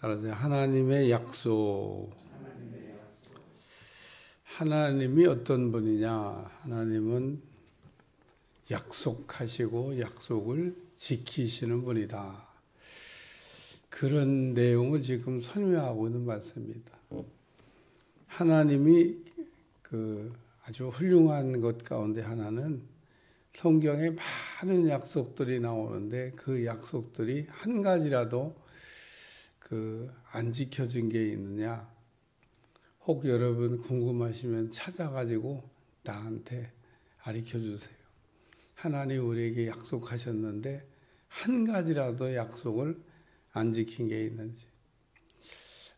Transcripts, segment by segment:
따라서 하나님의 약속. 하나님이 어떤 분이냐? 하나님은 약속하시고 약속을 지키시는 분이다. 그런 내용을 지금 설명하고 있는 말씀입니다. 하나님이 아주 훌륭한 것 가운데 하나는 성경에 많은 약속들이 나오는데 그 약속들이 한 가지라도 안 지켜진 게 있느냐? 혹 여러분 궁금하시면 찾아가지고 나한테 가르쳐 주세요. 하나님 우리에게 약속하셨는데 한 가지라도 약속을 안 지킨 게 있는지.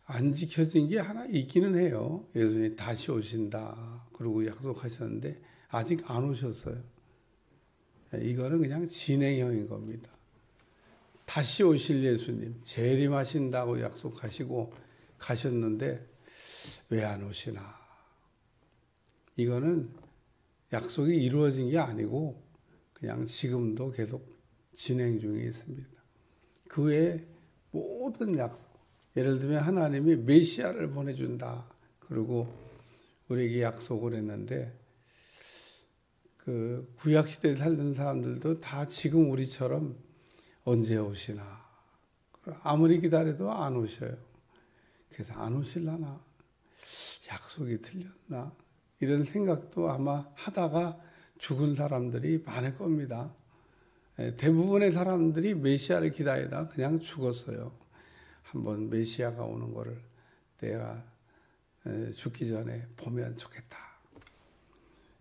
안 지켜진 게 하나 있기는 해요. 예수님이 다시 오신다. 그러고 약속하셨는데 아직 안 오셨어요. 이거는 그냥 진행형인 겁니다. 다시 오실 예수님, 재림하신다고 약속하시고 가셨는데 왜 안 오시나? 이거는 약속이 이루어진 게 아니고 그냥 지금도 계속 진행 중에 있습니다. 그 외에 모든 약속, 예를 들면 하나님이 메시아를 보내준다. 그리고 우리에게 약속을 했는데 그 구약시대에 살던 사람들도 다 지금 우리처럼 언제 오시나. 아무리 기다려도 안 오셔요. 그래서 안 오실라나? 약속이 틀렸나? 이런 생각도 아마 하다가 죽은 사람들이 많을 겁니다. 대부분의 사람들이 메시아를 기다리다가 그냥 죽었어요. 한번 메시아가 오는 거를 내가 죽기 전에 보면 좋겠다.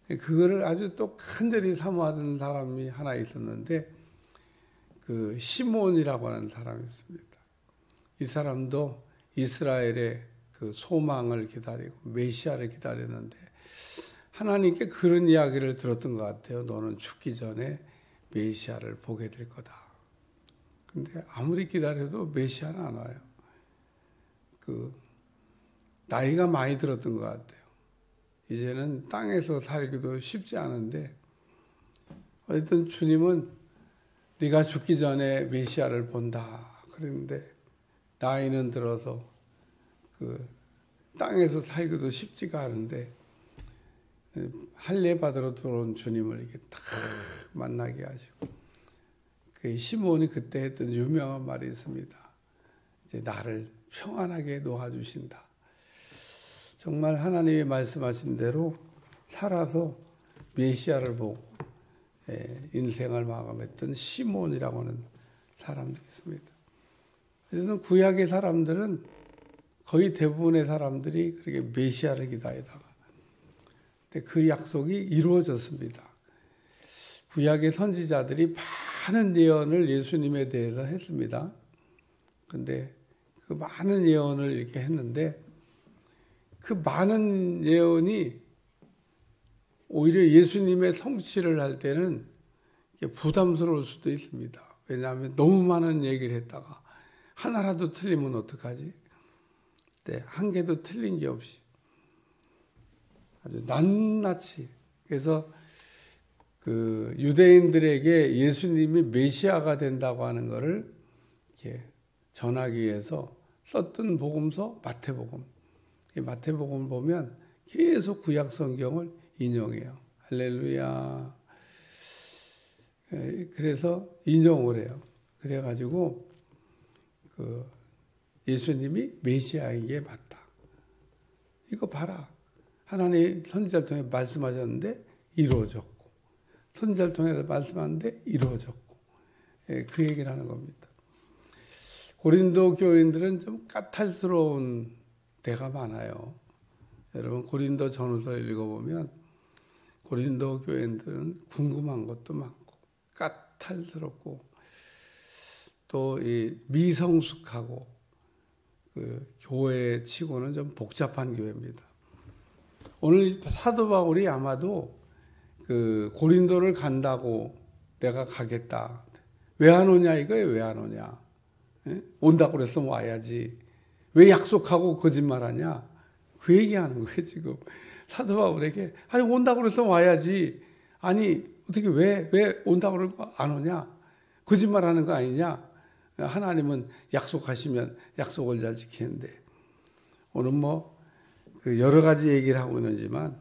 그거를 아주 또 간절히 사모하던 사람이 하나 있었는데 그 시몬이라고 하는 사람이 있습니다. 이 사람도 이스라엘의 그 소망을 기다리고 메시아를 기다렸는데 하나님께 그런 이야기를 들었던 것 같아요. 너는 죽기 전에 메시아를 보게 될 거다. 근데 아무리 기다려도 메시아는 안 와요. 나이가 많이 들었던 것 같아요. 이제는 땅에서 살기도 쉽지 않은데 어쨌든 주님은 네가 죽기 전에 메시아를 본다. 그랬는데 나이는 들어서 땅에서 살기도 쉽지가 않은데 할례 받으러 들어온 주님을 이렇게 딱 만나게 하시고 그 시몬이 그때 했던 유명한 말이 있습니다. 이제 나를 평안하게 놓아주신다. 정말 하나님이 말씀하신 대로 살아서 메시아를 보고 인생을 마감했던 시몬이라고 하는 사람들이 있습니다. 그래서 구약의 사람들은 거의 대부분의 사람들이 그렇게 메시아를 기다리다가 근데 그 약속이 이루어졌습니다. 구약의 선지자들이 많은 예언을 예수님에 대해서 했습니다. 근데 그 많은 예언을 이렇게 했는데 그 많은 예언이 오히려 예수님의 성취를 할 때는 부담스러울 수도 있습니다. 왜냐하면 너무 많은 얘기를 했다가 하나라도 틀리면 어떡하지? 네, 한 개도 틀린 게 없이 아주 낱낱이. 그래서 그 유대인들에게 예수님이 메시아가 된다고 하는 것을 이렇게 전하기 위해서 썼던 복음서 마태복음. 이 마태복음을 보면 계속 구약 성경을 인용해요. 할렐루야. 그래서 인용을 해요. 그래가지고 예수님이 메시아인 게 맞다. 이거 봐라. 하나님 선지자를 통해 말씀하셨는데 이루어졌고 선지자를 통해서 말씀하는데 이루어졌고 그 얘기를 하는 겁니다. 고린도 교인들은 좀 까탈스러운 데가 많아요. 여러분 고린도 전후서를 읽어보면 고린도 교인들은 궁금한 것도 많고 까탈스럽고 또 이 미성숙하고 그 교회 치고는 좀 복잡한 교회입니다. 오늘 사도 바울이 아마도 그 고린도를 간다고 내가 가겠다. 왜 안 오냐 이거예요. 왜 안 오냐. 온다고 그랬으면 와야지. 왜 약속하고 거짓말하냐. 그 얘기하는 거예요 지금. 사도 바울에게 아니 온다고 그랬으면 와야지. 아니 어떻게 왜 온다고 그러고 안 오냐. 거짓말하는 거 아니냐. 하나님은 약속하시면 약속을 잘 지키는데, 오늘 그 여러 가지 얘기를 하고 있는지만,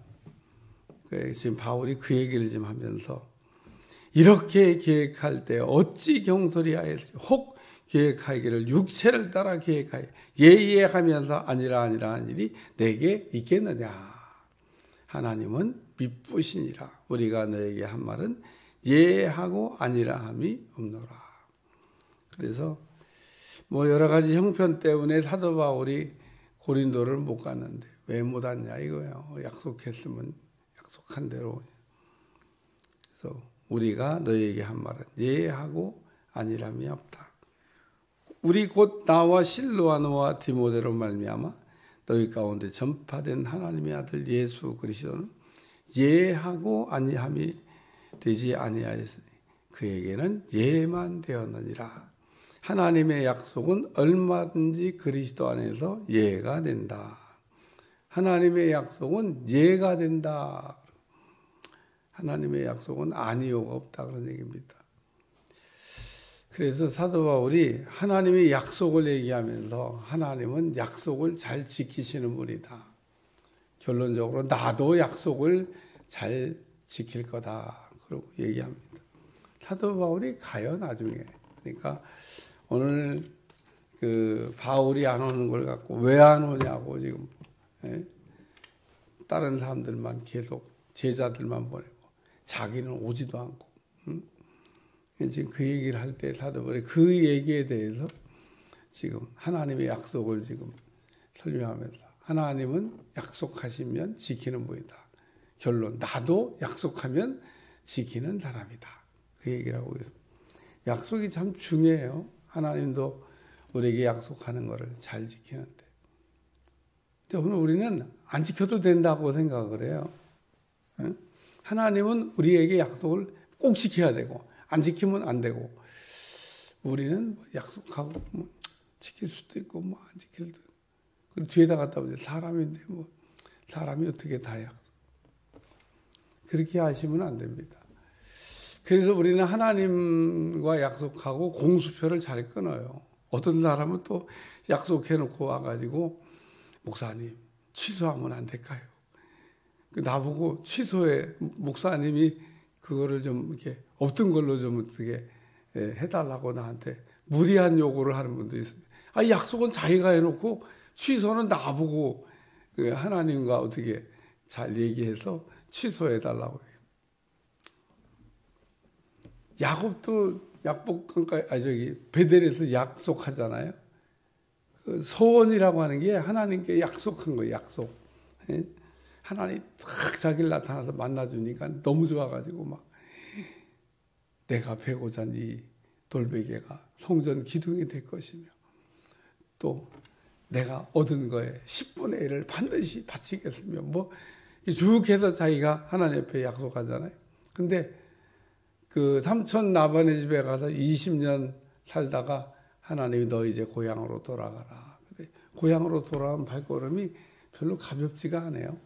지금 바울이 그 얘기를 좀 하면서, 이렇게 계획할 때 어찌 경솔이하였으리 혹 계획하기를 육체를 따라 계획하여 예하면서 아니라 한 일이 내게 있겠느냐. 하나님은 미쁘시니라. 우리가 너에게 한 말은 예하고 아니라 함이 없노라. 그래서 여러 가지 형편 때문에 사도 바울이 고린도를 못 갔는데 왜 못 왔냐 이거예요. 약속했으면 약속한 대로. 그래서 우리가 너에게 한 말은 예하고 아니람이 없다. 우리 곧 나와 실로아노와 디모데로 말미암아 너희 가운데 전파된 하나님의 아들 예수 그리스도는 예하고 아니함이 되지 아니하였으니 그에게는 예만 되었느니라. 하나님의 약속은 얼마든지 그리스도 안에서 예가 된다. 하나님의 약속은 예가 된다. 하나님의 약속은 아니오가 없다 그런 얘기입니다. 그래서 사도 바울이 하나님의 약속을 얘기하면서 하나님은 약속을 잘 지키시는 분이다. 결론적으로 나도 약속을 잘 지킬 거다. 그러고 얘기합니다. 사도 바울이 가요 나중에. 그러니까 오늘 그 바울이 안 오는 걸 갖고 왜 안 오냐고 지금 다른 사람들만 계속 제자들만 보내고 자기는 오지도 않고 지금 그 얘기를 할 때 사도 바울이 그 얘기에 대해서 지금 하나님의 약속을 지금 설명하면서 하나님은 약속하시면 지키는 분이다. 결론 나도 약속하면 지키는 사람이다. 그 얘기를 하고 있습니다. 약속이 참 중요해요. 하나님도 우리에게 약속하는 것을 잘 지키는데. 근데 오늘 우리는 안 지켜도 된다고 생각을 해요. 하나님은 우리에게 약속을 꼭 지켜야 되고 안 지키면 안 되고 우리는 약속하고 지킬 수도 있고 안 지킬 수도 있고 뒤에다 갖다 보면 사람인데 사람이 어떻게 다 약속 그렇게 하시면 안 됩니다. 그래서 우리는 하나님과 약속하고 공수표를 잘 끊어요. 어떤 사람은 또 약속해놓고 와가지고 목사님 취소하면 안 될까요? 나보고 취소해 목사님이 그거를 좀 이렇게 없던 걸로 좀 어떻게 해달라고 나한테 무리한 요구를 하는 분도 있어요. 약속은 자기가 해놓고 취소는 나보고 하나님과 어떻게 잘 얘기해서 취소해달라고 해요. 야곱도 베델에서 약속하잖아요. 그 소원이라고 하는 게 하나님께 약속한 거예요. 약속. 하나님 딱 자기를 나타나서 만나주니까 너무 좋아가지고 막 내가 베고 잔 이 돌베개가 성전 기둥이 될 것이며 또 내가 얻은 거에 10분의 1을 반드시 바치겠으며 쭉 해서 자기가 하나님 앞에 약속하잖아요. 근데 그 삼촌 나반의 집에 가서 20년 살다가 하나님이 너 이제 고향으로 돌아가라. 근데 고향으로 돌아온 발걸음이 별로 가볍지가 않아요.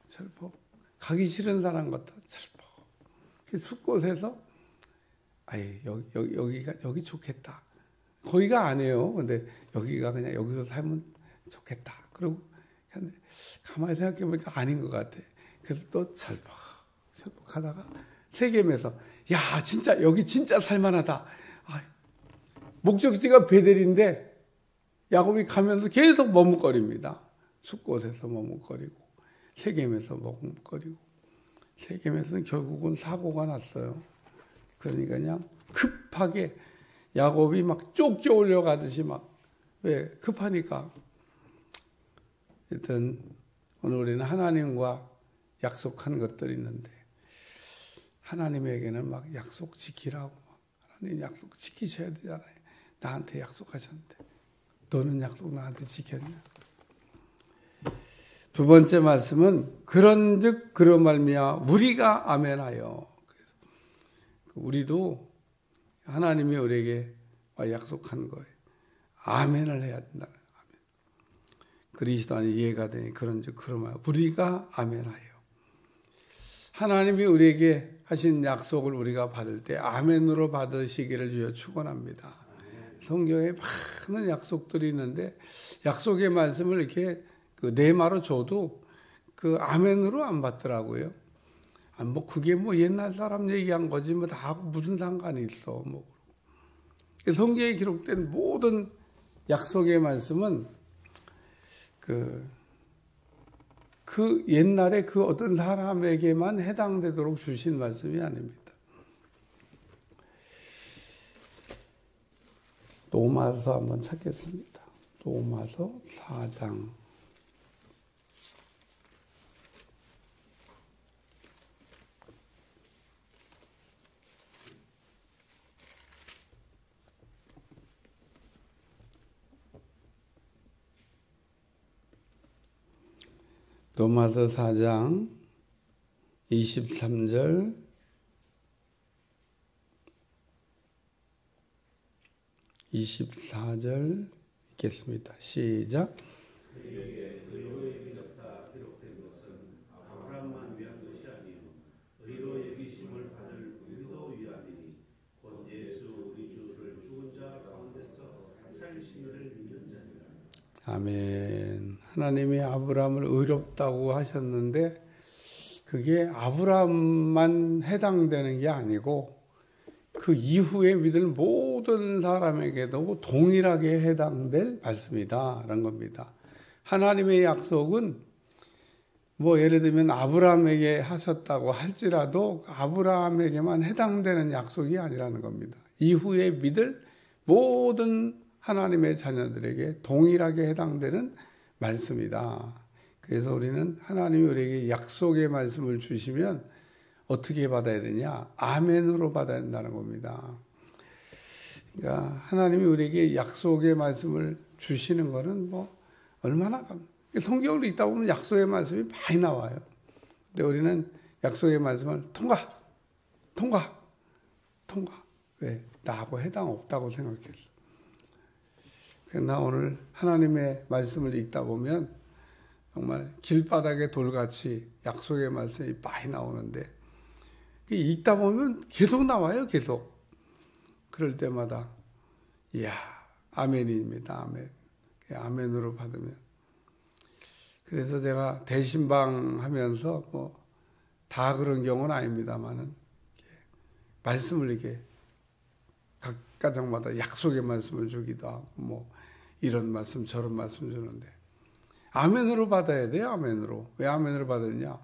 철퍽 가기 싫은 사람 같아. 철퍽 숲곳에서 여기 좋겠다. 거기가 아니에요. 근데 여기가 그냥 여기서 살면 좋겠다. 그리고 가만히 생각해 보니까 아닌 것 같아. 그래서 또 철퍽 하다가 세겜에서 야 진짜 여기 진짜 살만하다. 목적지가 베델인데 야곱이 가면서 계속 머뭇거립니다. 숲곳에서 머뭇거리고 세겜에서 머뭇거리고 세겜에서는 결국은 사고가 났어요. 그러니까 그냥 급하게 야곱이 막 쫓겨올려 가듯이 왜 급하니까. 일단 오늘 우리는 하나님과 약속한 것들이 있는데 하나님에게는 약속 지키라고 하나님 약속 지키셔야 되잖아요. 나한테 약속하셨는데 너는 약속 나한테 지켰냐? 두 번째 말씀은 그런즉 그런 말미암아 우리가 아멘하여. 우리도 하나님이 우리에게 약속한 거예요. 아멘을 해야 된다. 아멘. 그리스도 안에 이해가 되니 그런즉 그런 말 우리가 아멘하여. 하나님이 우리에게 하신 약속을 우리가 받을 때 아멘으로 받으시기를 주여 축원합니다. 성경에 많은 약속들이 있는데 약속의 말씀을 이렇게 그 네마로 줘도 그 아멘으로 안 받더라고요. 뭐 그게 뭐 옛날 사람 얘기한 거지 뭐 나하고 무슨 상관이 있어. 뭐 성경에 기록된 모든 약속의 말씀은 그 옛날에 그 어떤 사람에게만 해당되도록 주신 말씀이 아닙니다. 로마서 한번 찾겠습니다. 로마서 4장. 로마서 4장 23절 24절 읽겠습니다. 시작. 그에게 의로의 믿었다 기록된 것은 아브라함만 위한 것이 아니요 의로 여기심을 받을 우리도 위함이니 곧 예수 우리 주를 죽은 자 가운데서 살리신 이를 믿는 자니라. 아멘. 하나님이 아브라함을 의롭다고 하셨는데 그게 아브라함만 해당되는 게 아니고 그 이후에 믿을 모든 사람에게도 동일하게 해당될 말씀이다라는 겁니다. 하나님의 약속은 뭐 예를 들면 아브라함에게 하셨다고 할지라도 아브라함에게만 해당되는 약속이 아니라는 겁니다. 이후에 믿을 모든 하나님의 자녀들에게 동일하게 해당되는 말씀이다. 그래서 우리는 하나님이 우리에게 약속의 말씀을 주시면 어떻게 받아야 되냐? 아멘으로 받아야 된다는 겁니다. 그러니까 하나님이 우리에게 약속의 말씀을 주시는 것은 뭐 얼마나 성경을 읽다 보면 약속의 말씀이 많이 나와요. 근데 우리는 약속의 말씀을 통과. 왜? 나하고 해당 없다고 생각했어. 나 오늘 하나님의 말씀을 읽다 보면 정말 길바닥에 돌같이 약속의 말씀이 많이 나오는데 읽다 보면 계속 나와요. 계속. 그럴 때마다 이야 아멘입니다. 아멘. 아멘으로 받으면. 그래서 제가 대신방 하면서 뭐 다 그런 경우는 아닙니다만은 말씀을 이렇게 각 가정마다 약속의 말씀을 주기도 하고 뭐 이런 말씀 저런 말씀 주는데 아멘으로 받아야 돼요. 아멘으로. 왜 아멘으로 받았냐?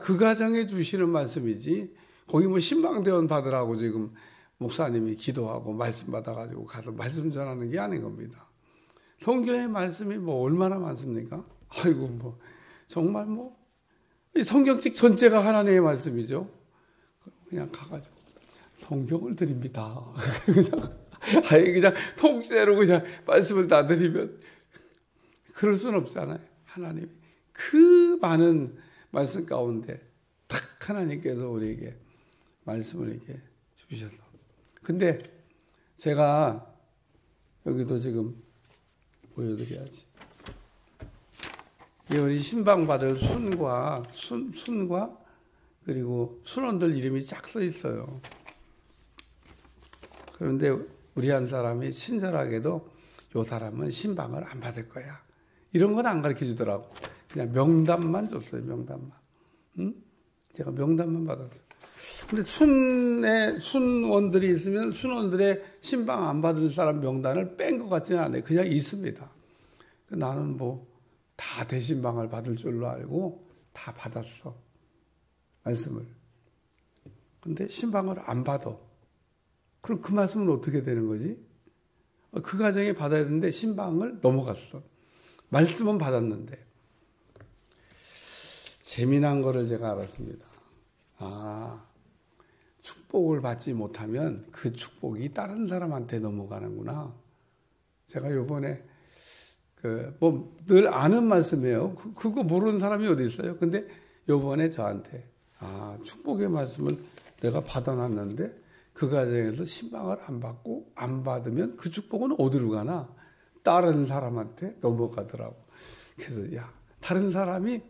그 가정에 주시는 말씀이지 거기 뭐 신방대원 받으라고 지금 목사님이 기도하고 말씀 받아가지고 가서 말씀 전하는 게 아닌 겁니다. 성경의 말씀이 뭐 얼마나 많습니까? 아이고 뭐 정말 뭐 성경책 전체가 하나님의 말씀이죠. 그냥 가가지고 성경을 드립니다. 그냥 통째로 그냥 말씀을 다 드리면 그럴 수는 없잖아요. 하나님이 그 많은 말씀 가운데 딱 하나님께서 우리에게 말씀을 이렇게 주셔서. 근데 제가 여기도 지금 보여드려야지. 우리 신방 받을 순과 그리고 순원들 이름이 쫙 써 있어요. 그런데 우리 한 사람이 친절하게도 요 사람은 신방을 안 받을 거야. 이런 건 안 가르쳐 주더라고. 그냥 명단만 줬어요. 명단만. 응? 제가 명단만 받았어요. 근데 순원들이 있으면 순원들의 신방 안 받을 사람 명단을 뺀 것 같지는 않아요. 그냥 있습니다. 나는 뭐 다 대신방을 받을 줄로 알고 다 받았어. 말씀을. 근데 신방을 안 받아. 그럼 그 말씀은 어떻게 되는 거지? 그 가정에 받아야 되는데 신방을 넘어갔어. 말씀은 받았는데. 재미난 거를 제가 알았습니다. 축복을 받지 못하면 그 축복이 다른 사람한테 넘어가는구나. 제가 요번에 뭐 늘 아는 말씀이에요. 그거 모르는 사람이 어디 있어요? 근데 요번에 저한테 축복의 말씀을 내가 받아놨는데 그 가정에서 신방을 안 받고 안 받으면 그 축복은 어디로 가나? 다른 사람한테 넘어가더라고. 그래서 다른 사람이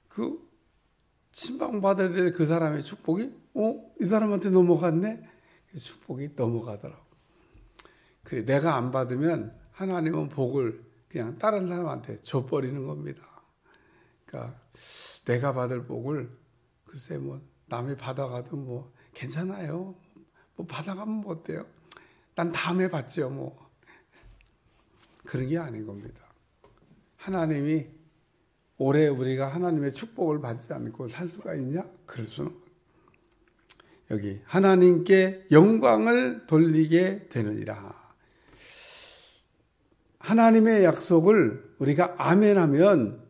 그 신방 받아야 될 그 사람의 축복이 이 사람한테 넘어갔네? 축복이 넘어가더라고. 그래, 내가 안 받으면 하나님은 복을 그냥 다른 사람한테 줘버리는 겁니다. 그러니까 내가 받을 복을 글쎄 뭐 남이 받아가도 뭐 괜찮아요. 뭐 받아가면 뭐 어때요? 난 다음에 받죠 뭐. 그런 게 아닌 겁니다. 하나님이 올해 우리가 하나님의 축복을 받지 않고 살 수가 있냐? 그럴 수는 없어요. 여기 하나님께 영광을 돌리게 되느니라. 하나님의 약속을 우리가 아멘하면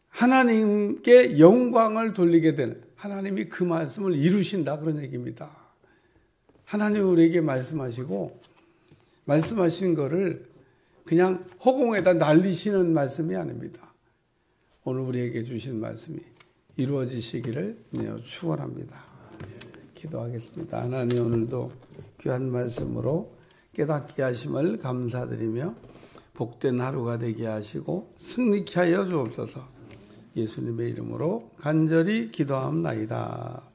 하나님께 영광을 돌리게 되는, 하나님이 그 말씀을 이루신다 그런 얘기입니다. 하나님이 우리에게 말씀하시고 말씀하신 거를 그냥 허공에다 날리시는 말씀이 아닙니다. 오늘 우리에게 주신 말씀이 이루어지시기를 축원합니다. 기도하겠습니다. 하나님, 오늘도 귀한 말씀으로 깨닫게 하심을 감사드리며 복된 하루가 되게 하시고 승리케 하여 주옵소서. 예수님의 이름으로 간절히 기도합나이다.